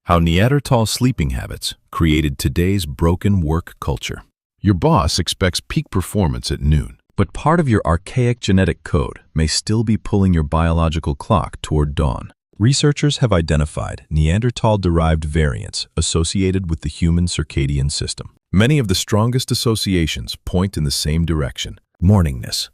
How Neanderthal sleeping habits created today's broken work culture. Your boss expects peak performance at noon, but part of your archaic genetic code may still be pulling your biological clock toward dawn. Researchers have identified Neanderthal-derived variants associated with the human circadian system. Many of the strongest associations point in the same direction: morningness.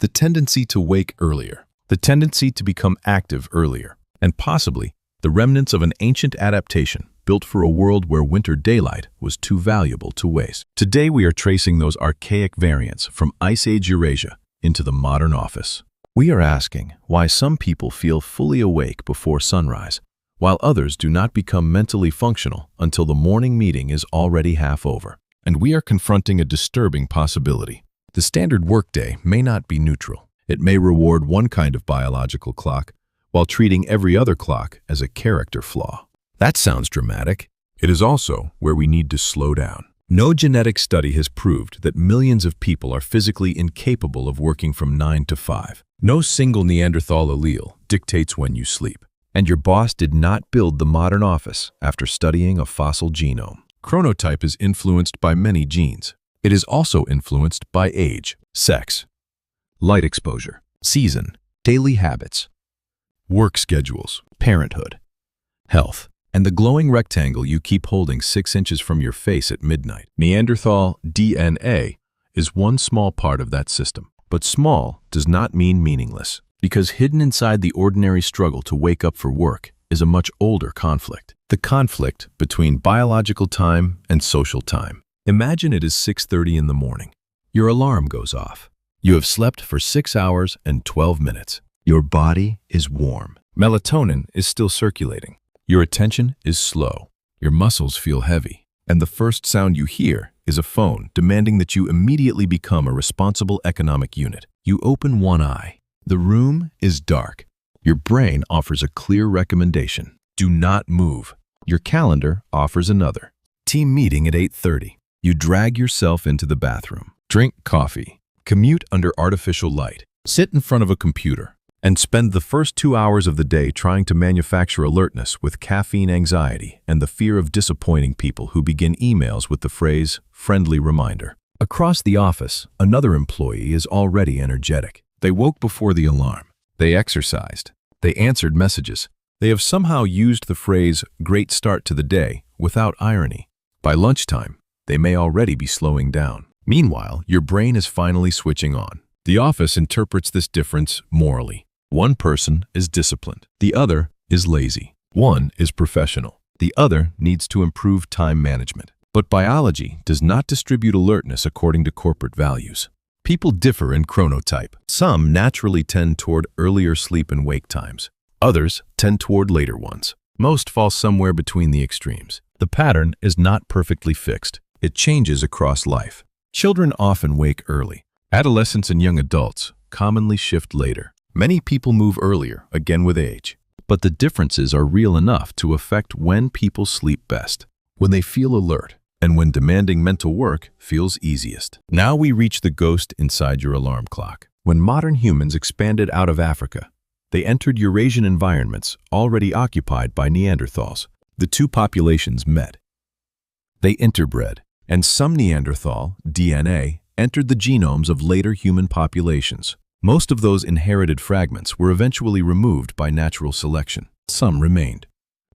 The tendency to wake earlier, the tendency to become active earlier, and possibly the remnants of an ancient adaptation built for a world where winter daylight was too valuable to waste. Today we are tracing those archaic variants from Ice Age Eurasia into the modern office. We are asking why some people feel fully awake before sunrise, while others do not become mentally functional until the morning meeting is already half over. And we are confronting a disturbing possibility. The standard workday may not be neutral. It may reward one kind of biological clock while treating every other clock as a character flaw. That sounds dramatic. It is also where we need to slow down. No genetic study has proved that millions of people are physically incapable of working from 9 to 5. No single Neanderthal allele dictates when you sleep. And your boss did not build the modern office after studying a fossil genome. Chronotype is influenced by many genes. It is also influenced by age, sex, light exposure, season, daily habits, work schedules, parenthood, health, and the glowing rectangle you keep holding 6 inches from your face at midnight. Neanderthal DNA is one small part of that system. But small does not mean meaningless, because hidden inside the ordinary struggle to wake up for work is a much older conflict. The conflict between biological time and social time. Imagine it is 6:30 in the morning. Your alarm goes off. You have slept for 6 hours and 12 minutes. Your body is warm. Melatonin is still circulating. Your attention is slow. Your muscles feel heavy. And the first sound you hear is a phone demanding that you immediately become a responsible economic unit. You open one eye. The room is dark. Your brain offers a clear recommendation: do not move. Your calendar offers another: team meeting at 8:30. You drag yourself into the bathroom, drink coffee, commute under artificial light, sit in front of a computer, and spend the first 2 hours of the day trying to manufacture alertness with caffeine anxiety and the fear of disappointing people who begin emails with the phrase, "friendly reminder." Across the office, another employee is already energetic. They woke before the alarm. They exercised. They answered messages. They have somehow used the phrase, "great start to the day," without irony. By lunchtime, they may already be slowing down. Meanwhile, your brain is finally switching on. The office interprets this difference morally. One person is disciplined. The other is lazy. One is professional. The other needs to improve time management. But biology does not distribute alertness according to corporate values. People differ in chronotype. Some naturally tend toward earlier sleep and wake times. Others tend toward later ones. Most fall somewhere between the extremes. The pattern is not perfectly fixed. It changes across life. Children often wake early. Adolescents and young adults commonly shift later. Many people move earlier, again with age. But the differences are real enough to affect when people sleep best, when they feel alert, and when demanding mental work feels easiest. Now we reach the ghost inside your alarm clock. When modern humans expanded out of Africa, they entered Eurasian environments already occupied by Neanderthals. The two populations met. They interbred, and some Neanderthal DNA entered the genomes of later human populations. Most of those inherited fragments were eventually removed by natural selection. Some remained.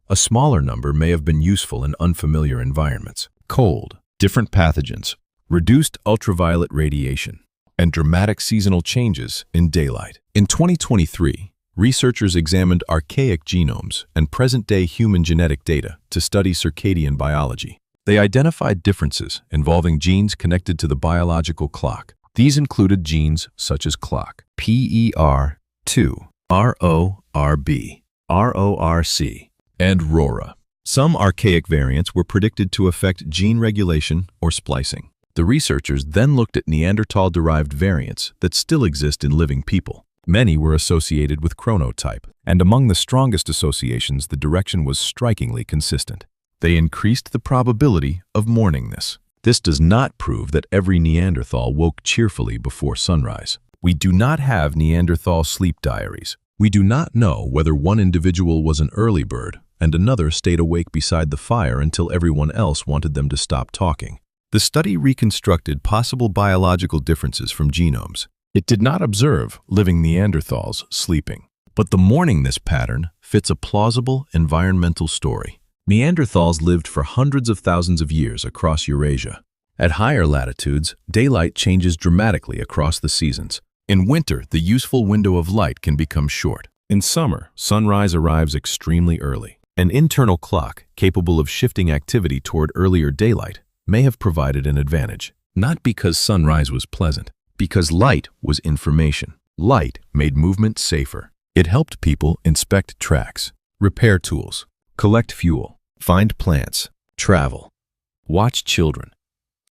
A smaller number may have been useful in unfamiliar environments. Cold, different pathogens, reduced ultraviolet radiation, and dramatic seasonal changes in daylight. In 2023, researchers examined archaic genomes and present-day human genetic data to study circadian biology. They identified differences involving genes connected to the biological clock. These included genes such as clock, PER2, RORB, RORC, and RORA. Some archaic variants were predicted to affect gene regulation or splicing. The researchers then looked at Neanderthal-derived variants that still exist in living people. Many were associated with chronotype, and among the strongest associations, the direction was strikingly consistent. They increased the probability of morningness. This does not prove that every Neanderthal woke cheerfully before sunrise. We do not have Neanderthal sleep diaries. We do not know whether one individual was an early bird and another stayed awake beside the fire until everyone else wanted them to stop talking. The study reconstructed possible biological differences from genomes. It did not observe living Neanderthals sleeping. But the morningness pattern fits a plausible environmental story. Neanderthals lived for hundreds of thousands of years across Eurasia. At higher latitudes, daylight changes dramatically across the seasons. In winter, the useful window of light can become short. In summer, sunrise arrives extremely early. An internal clock, capable of shifting activity toward earlier daylight, may have provided an advantage. Not because sunrise was pleasant, because light was information. Light made movement safer. It helped people inspect tracks, repair tools, collect fuel, find plants, travel, watch children,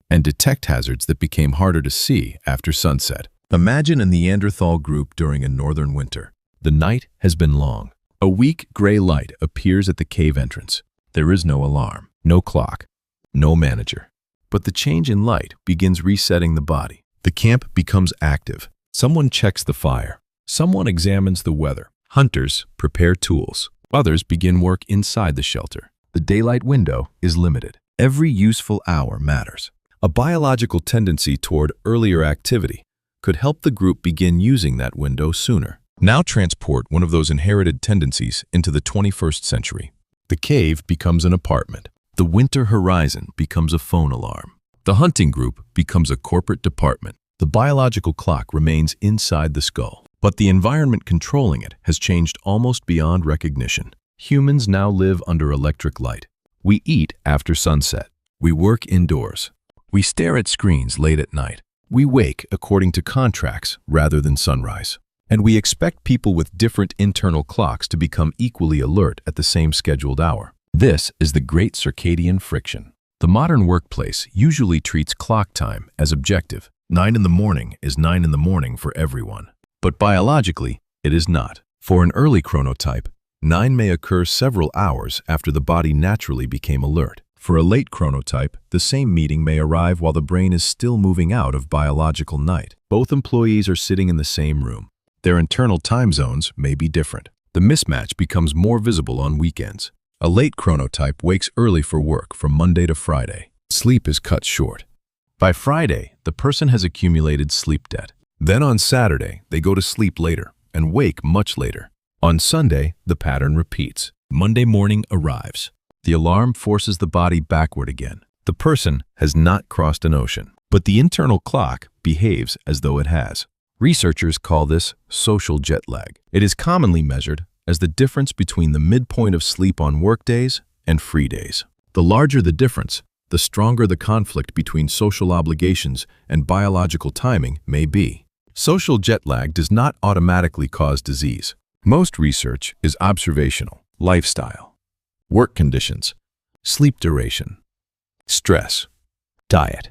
and detect hazards that became harder to see after sunset. Imagine a Neanderthal group during a northern winter. The night has been long. A weak gray light appears at the cave entrance. There is no alarm, no clock, no manager. But the change in light begins resetting the body. The camp becomes active. Someone checks the fire. Someone examines the weather. Hunters prepare tools. Others begin work inside the shelter. The daylight window is limited. Every useful hour matters. A biological tendency toward earlier activity could help the group begin using that window sooner. Now transport one of those inherited tendencies into the 21st century. The cave becomes an apartment. The winter horizon becomes a phone alarm. The hunting group becomes a corporate department. The biological clock remains inside the skull, but the environment controlling it has changed almost beyond recognition. Humans now live under electric light. We eat after sunset. We work indoors. We stare at screens late at night. We wake according to contracts rather than sunrise. And we expect people with different internal clocks to become equally alert at the same scheduled hour. This is the great circadian friction. The modern workplace usually treats clock time as objective. 9 in the morning is 9 in the morning for everyone. But biologically, it is not. For an early chronotype, 9 may occur several hours after the body naturally became alert. For a late chronotype, the same meeting may arrive while the brain is still moving out of biological night. Both employees are sitting in the same room. Their internal time zones may be different. The mismatch becomes more visible on weekends. A late chronotype wakes early for work from Monday to Friday. Sleep is cut short. By Friday, the person has accumulated sleep debt. Then on Saturday, they go to sleep later and wake much later. On Sunday, the pattern repeats. Monday morning arrives. The alarm forces the body backward again. The person has not crossed an ocean, but the internal clock behaves as though it has. Researchers call this social jet lag. It is commonly measured as the difference between the midpoint of sleep on workdays and free days. The larger the difference, the stronger the conflict between social obligations and biological timing may be. Social jet lag does not automatically cause disease. Most research is observational, lifestyle, work conditions, sleep duration, stress, diet,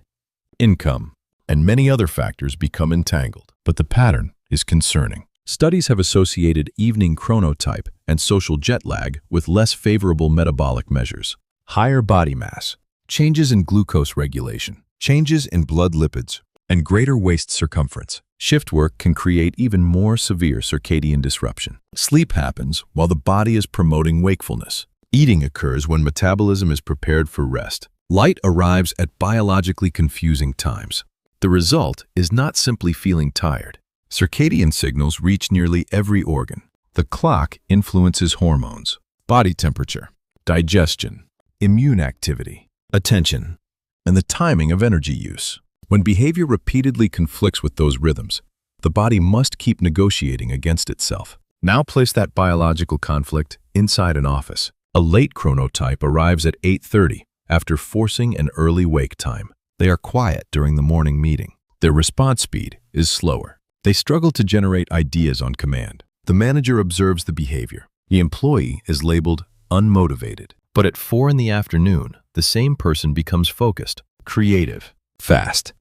income, and many other factors become entangled. But the pattern is concerning. Studies have associated evening chronotype and social jet lag with less favorable metabolic measures. Higher body mass, changes in glucose regulation, changes in blood lipids, and greater waist circumference. Shift work can create even more severe circadian disruption. Sleep happens while the body is promoting wakefulness. Eating occurs when metabolism is prepared for rest. Light arrives at biologically confusing times. The result is not simply feeling tired. Circadian signals reach nearly every organ. The clock influences hormones, body temperature, digestion, immune activity, attention, and the timing of energy use. When behavior repeatedly conflicts with those rhythms, the body must keep negotiating against itself. Now place that biological conflict inside an office. A late chronotype arrives at 8:30 after forcing an early wake time. They are quiet during the morning meeting. Their response speed is slower. They struggle to generate ideas on command. The manager observes the behavior. The employee is labeled unmotivated. But at 4 in the afternoon, the same person becomes focused, creative, fast,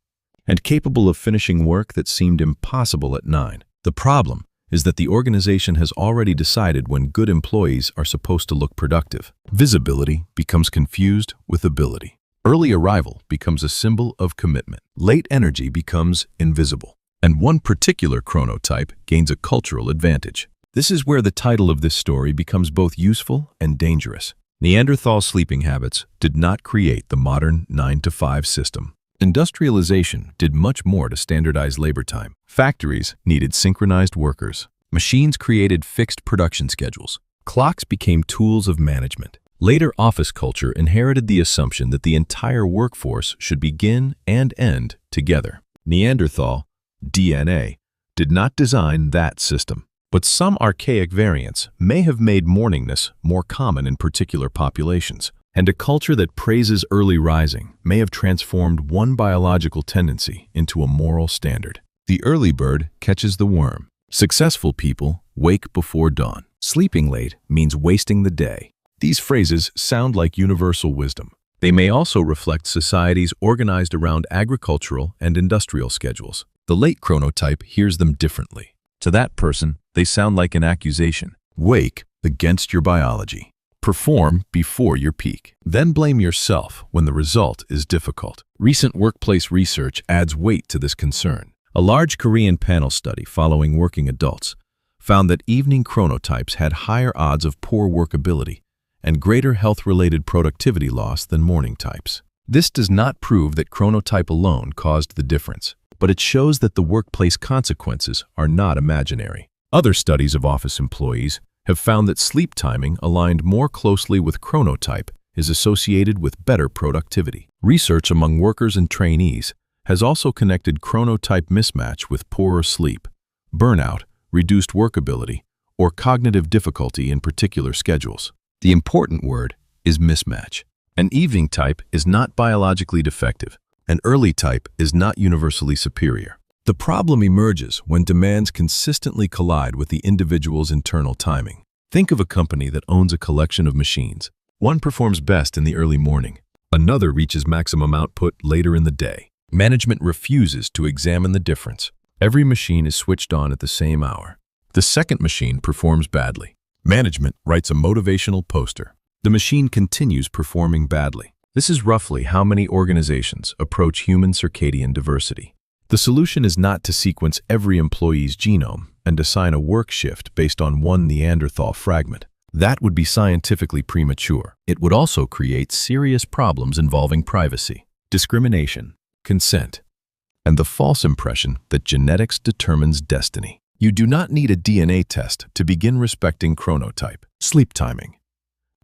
and capable of finishing work that seemed impossible at 9. The problem is that the organization has already decided when good employees are supposed to look productive. Visibility becomes confused with ability. Early arrival becomes a symbol of commitment. Late energy becomes invisible. And one particular chronotype gains a cultural advantage. This is where the title of this story becomes both useful and dangerous. Neanderthal sleeping habits did not create the modern 9-to-5 system. Industrialization did much more to standardize labor time. Factories needed synchronized workers. Machines created fixed production schedules. Clocks became tools of management. Later office culture inherited the assumption that the entire workforce should begin and end together. Neanderthal, DNA, did not design that system. But some archaic variants may have made morningness more common in particular populations, and a culture that praises early rising may have transformed one biological tendency into a moral standard. The early bird catches the worm. Successful people wake before dawn. Sleeping late means wasting the day. These phrases sound like universal wisdom. They may also reflect societies organized around agricultural and industrial schedules. The late chronotype hears them differently. To that person, they sound like an accusation. Wake against your biology. Perform before your peak. Then blame yourself when the result is difficult. Recent workplace research adds weight to this concern. A large Korean panel study following working adults found that evening chronotypes had higher odds of poor workability and greater health-related productivity loss than morning types. This does not prove that chronotype alone caused the difference, but it shows that the workplace consequences are not imaginary. Other studies of office employees have found that sleep timing aligned more closely with chronotype is associated with better productivity. Research among workers and trainees has also connected chronotype mismatch with poorer sleep, burnout, reduced workability, or cognitive difficulty in particular schedules. The important word is mismatch. An evening type is not biologically defective. An early type is not universally superior. The problem emerges when demands consistently collide with the individual's internal timing. Think of a company that owns a collection of machines. One performs best in the early morning. Another reaches maximum output later in the day. Management refuses to examine the difference. Every machine is switched on at the same hour. The second machine performs badly. Management writes a motivational poster. The machine continues performing badly. This is roughly how many organizations approach human circadian diversity. The solution is not to sequence every employee's genome and assign a work shift based on one Neanderthal fragment. That would be scientifically premature. It would also create serious problems involving privacy, discrimination, consent, and the false impression that genetics determines destiny. You do not need a DNA test to begin respecting chronotype. Sleep timing,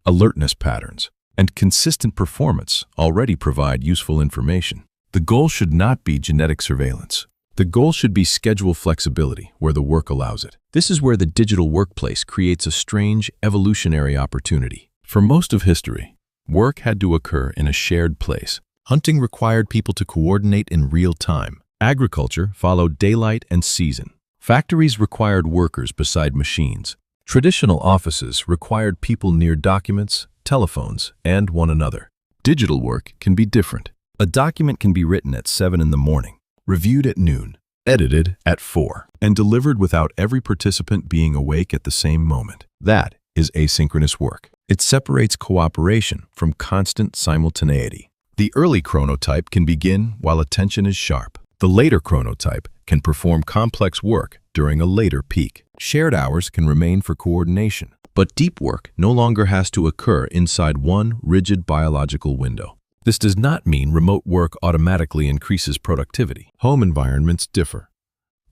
alertness patterns, and consistent performance already provide useful information. The goal should not be genetic surveillance. The goal should be schedule flexibility where the work allows it. This is where the digital workplace creates a strange evolutionary opportunity. For most of history, work had to occur in a shared place. Hunting required people to coordinate in real time. Agriculture followed daylight and season. Factories required workers beside machines. Traditional offices required people near documents, telephones, and one another. Digital work can be different. A document can be written at 7 in the morning, reviewed at noon, edited at 4, and delivered without every participant being awake at the same moment. That is asynchronous work. It separates cooperation from constant simultaneity. The early chronotype can begin while attention is sharp. The later chronotype can perform complex work during a later peak. Shared hours can remain for coordination, but deep work no longer has to occur inside one rigid biological window. This does not mean remote work automatically increases productivity. Home environments differ.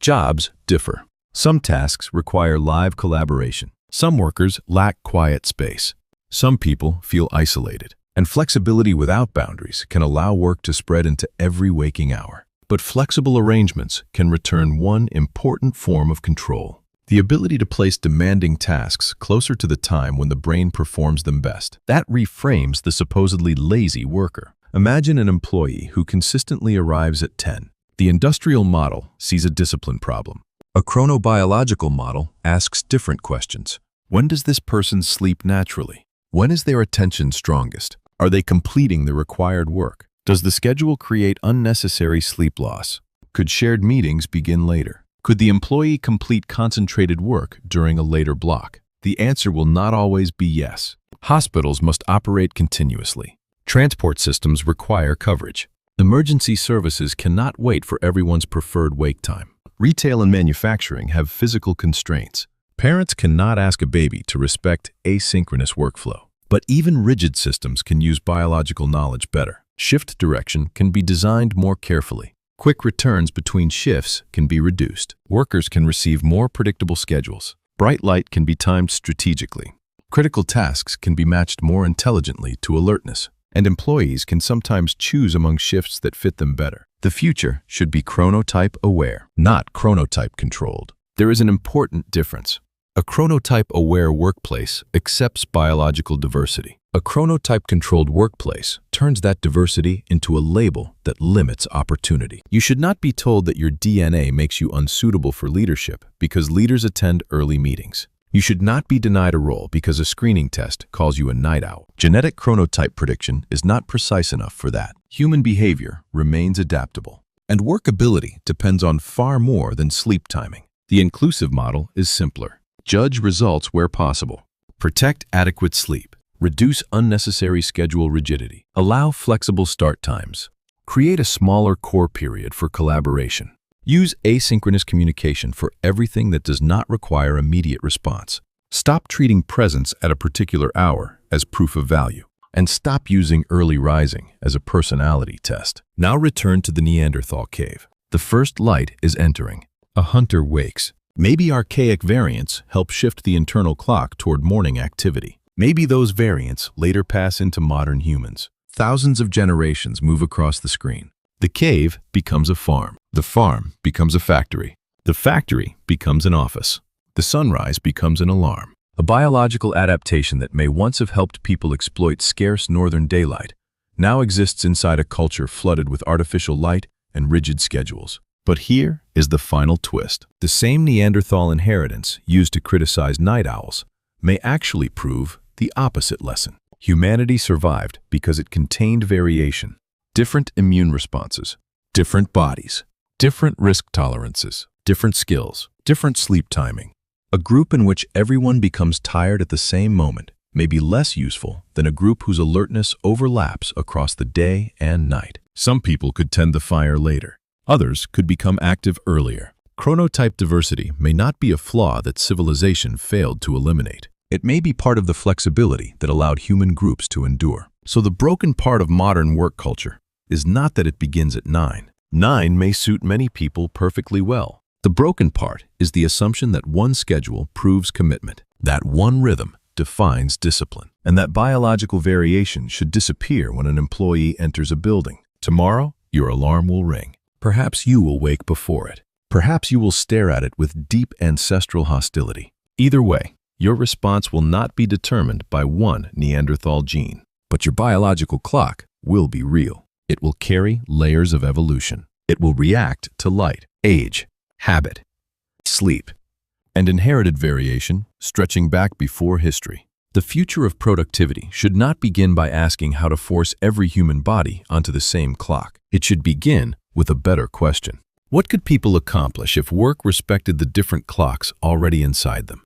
Jobs differ. Some tasks require live collaboration. Some workers lack quiet space. Some people feel isolated. And flexibility without boundaries can allow work to spread into every waking hour. But flexible arrangements can return one important form of control: the ability to place demanding tasks closer to the time when the brain performs them best. That reframes the supposedly lazy worker. Imagine an employee who consistently arrives at 10. The industrial model sees a discipline problem. A chronobiological model asks different questions. When does this person sleep naturally? When is their attention strongest? Are they completing the required work? Does the schedule create unnecessary sleep loss? Could shared meetings begin later? Could the employee complete concentrated work during a later block? The answer will not always be yes. Hospitals must operate continuously. Transport systems require coverage. Emergency services cannot wait for everyone's preferred wake time. Retail and manufacturing have physical constraints. Parents cannot ask a baby to respect asynchronous workflow. But even rigid systems can use biological knowledge better. Shift direction can be designed more carefully. Quick returns between shifts can be reduced. Workers can receive more predictable schedules. Bright light can be timed strategically. Critical tasks can be matched more intelligently to alertness. And employees can sometimes choose among shifts that fit them better. The future should be chronotype aware, not chronotype controlled. There is an important difference. A chronotype-aware workplace accepts biological diversity. A chronotype-controlled workplace turns that diversity into a label that limits opportunity. You should not be told that your DNA makes you unsuitable for leadership because leaders attend early meetings. You should not be denied a role because a screening test calls you a night owl. Genetic chronotype prediction is not precise enough for that. Human behavior remains adaptable. And workability depends on far more than sleep timing. The inclusive model is simpler. Judge results where possible. Protect adequate sleep. Reduce unnecessary schedule rigidity. Allow flexible start times. Create a smaller core period for collaboration. Use asynchronous communication for everything that does not require immediate response. Stop treating presence at a particular hour as proof of value. And stop using early rising as a personality test. Now return to the Neanderthal cave. The first light is entering. A hunter wakes. Maybe archaic variants help shift the internal clock toward morning activity. Maybe those variants later pass into modern humans. Thousands of generations move across the screen. The cave becomes a farm. The farm becomes a factory. The factory becomes an office. The sunrise becomes an alarm. A biological adaptation that may once have helped people exploit scarce northern daylight now exists inside a culture flooded with artificial light and rigid schedules. But here is the final twist. The same Neanderthal inheritance used to criticize night owls may actually prove the opposite lesson. Humanity survived because it contained variation, different immune responses, different bodies, different risk tolerances, different skills, different sleep timing. A group in which everyone becomes tired at the same moment may be less useful than a group whose alertness overlaps across the day and night. Some people could tend the fire later. Others could become active earlier. Chronotype diversity may not be a flaw that civilization failed to eliminate. It may be part of the flexibility that allowed human groups to endure. So the broken part of modern work culture is not that it begins at 9. 9 may suit many people perfectly well. The broken part is the assumption that one schedule proves commitment, that one rhythm defines discipline, and that biological variation should disappear when an employee enters a building. Tomorrow, your alarm will ring. Perhaps you will wake before it. Perhaps you will stare at it with deep ancestral hostility. Either way, your response will not be determined by one Neanderthal gene. But your biological clock will be real. It will carry layers of evolution. It will react to light, age, habit, sleep, and inherited variation stretching back before history. The future of productivity should not begin by asking how to force every human body onto the same clock. It should begin with a better question. What could people accomplish if work respected the different clocks already inside them?